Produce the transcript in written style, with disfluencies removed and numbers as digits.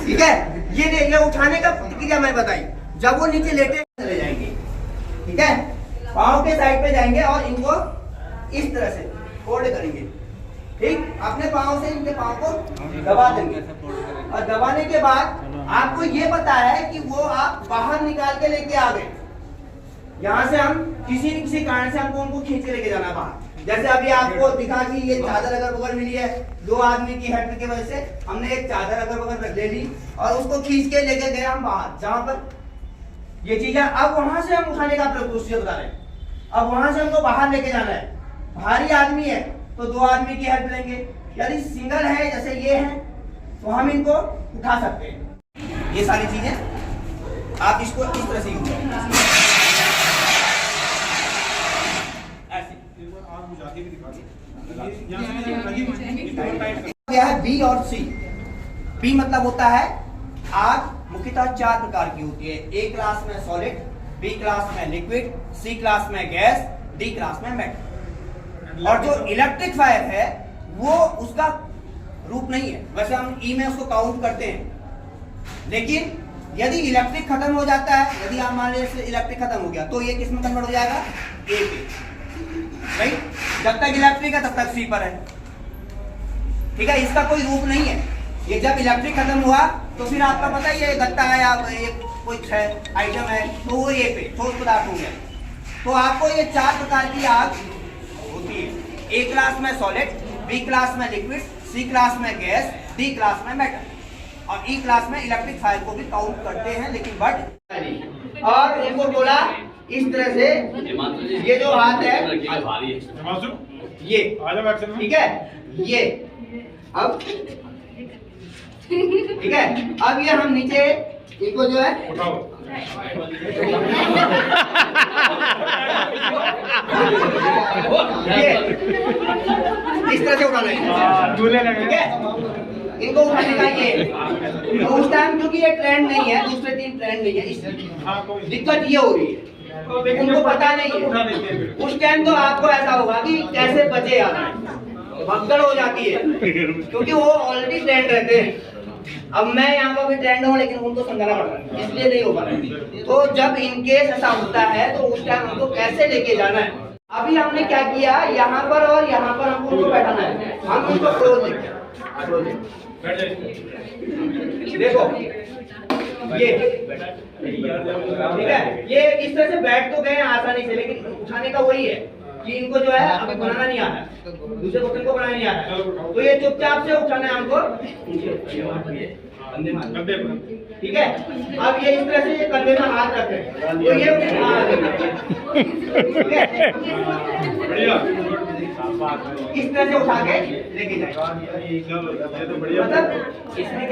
ठीक है, ये उठाने का प्रतिक्रिया मैं बताई। जब वो नीचे लेटे चले जाएंगे, ठीक है, पाँव के साइड पे जाएंगे और इनको इस तरह से फोल्ड करेंगे। ठीक, अपने पाँव से इनके पाँव को दबा देंगे और दबाने के बाद आपको ये पता है कि वो आप बाहर निकाल के लेके आ गए। यहाँ से हम किसी कारण से हमको उनको खींच के लेके जाना बाहर। जैसे अभी आपको दिखा कि ये चादर अगर बगल मिली है, 2 आदमी की हेल्प की वजह से हमने एक चादर अगर बगल ले ली और उसको खींच के लेके गए हम बाहर, जहां पर ये चीज है। अब वहां से हम उठाने का प्रोसीजर बता रहे हैं। अब वहां से हमको बाहर लेके जाना है। भारी आदमी है तो 2 आदमी की हेल्प लेंगे। यदि सिंगल है जैसे ये है तो हम इनको उठा सकते हैं। ये सारी चीजें आप इसको इस तरह से यूज करें। बी और सी। बी मतलब होता है आग मुख्यतः 4 प्रकार की होती है। ए क्लास में सॉलिड, बी क्लास में लिक्विड, सी क्लास में गैस, डी क्लास में मेटल। और जो इलेक्ट्रिक फायर है वो उसका रूप नहीं है। वैसे हम ई में उसको काउंट करते हैं, लेकिन यदि इलेक्ट्रिक खत्म हो जाता है, यदि आप मान लीजिए इलेक्ट्रिक खत्म हो गया तो ये किस में कन्वर्ट हो जाएगा? ए पे। राइट, जब तक इलेक्ट्रिक है तब तक सी पर है। ठीक है, इसका कोई रूप नहीं है। ये जब इलेक्ट्रिक खत्म हुआ तो फिर आपका पता ही है गत्ता है या कोई आइटम है तो वो ये पे ठोस पदार्थ हो गया। तो आपको ये 4 प्रकार की आग होती है। ए क्लास में सॉलिड, बी क्लास में लिक्विड, सी क्लास में गैस, डी क्लास में मेटल और ई क्लास में इलेक्ट्रिक फायर को भी काउंट करते हैं, लेकिन बट और इनको बोला इस तरह से। ये जो हाथ है ये, ठीक है, ये अब ठीक है। अब ये हम नीचे इनको जो है ये इस तरह से उठाना है, ठीक है। इनको उठाने का ये तो उस टाइम क्योंकि ये ट्रेंड नहीं है, दूसरे 3 ट्रेंड नहीं है, इसलिए दिक्कत ये हो रही है। उनको पता नहीं है। उस टाइम तो आपको ऐसा होगा कि कैसे बचे यार, भगदड़ हो जाती है क्योंकि वो ऑलरेडी ट्रेंड रहते हैं। अब मैं यहाँ पर भी ट्रेंड हूँ लेकिन उनको समझाना पड़ रहा है, इसलिए नहीं हो पा रहा। तो जब इनकेस ऐसा होता है तो उस टाइम हमको कैसे लेके जाना है। अभी हमने क्या किया, यहाँ पर और यहाँ पर हमको उनको बैठाना है। हम उनको क्लोज देखते, देखो ये ठीक है। ये इस तरह से बैठ तो गए आसानी से, लेकिन उठाने का वही है कि इनको जो है अभी बनाना नहीं आता, दूसरे बर्तन को बनाना नहीं आता। तो ये चुपचाप से उठाना है हमको, ठीक है। अब ये इस तरह से ये कंधे में हाथ रखें तो ये ठीक है, इस तरह से उठा के लेके जाए। मतलब इसमें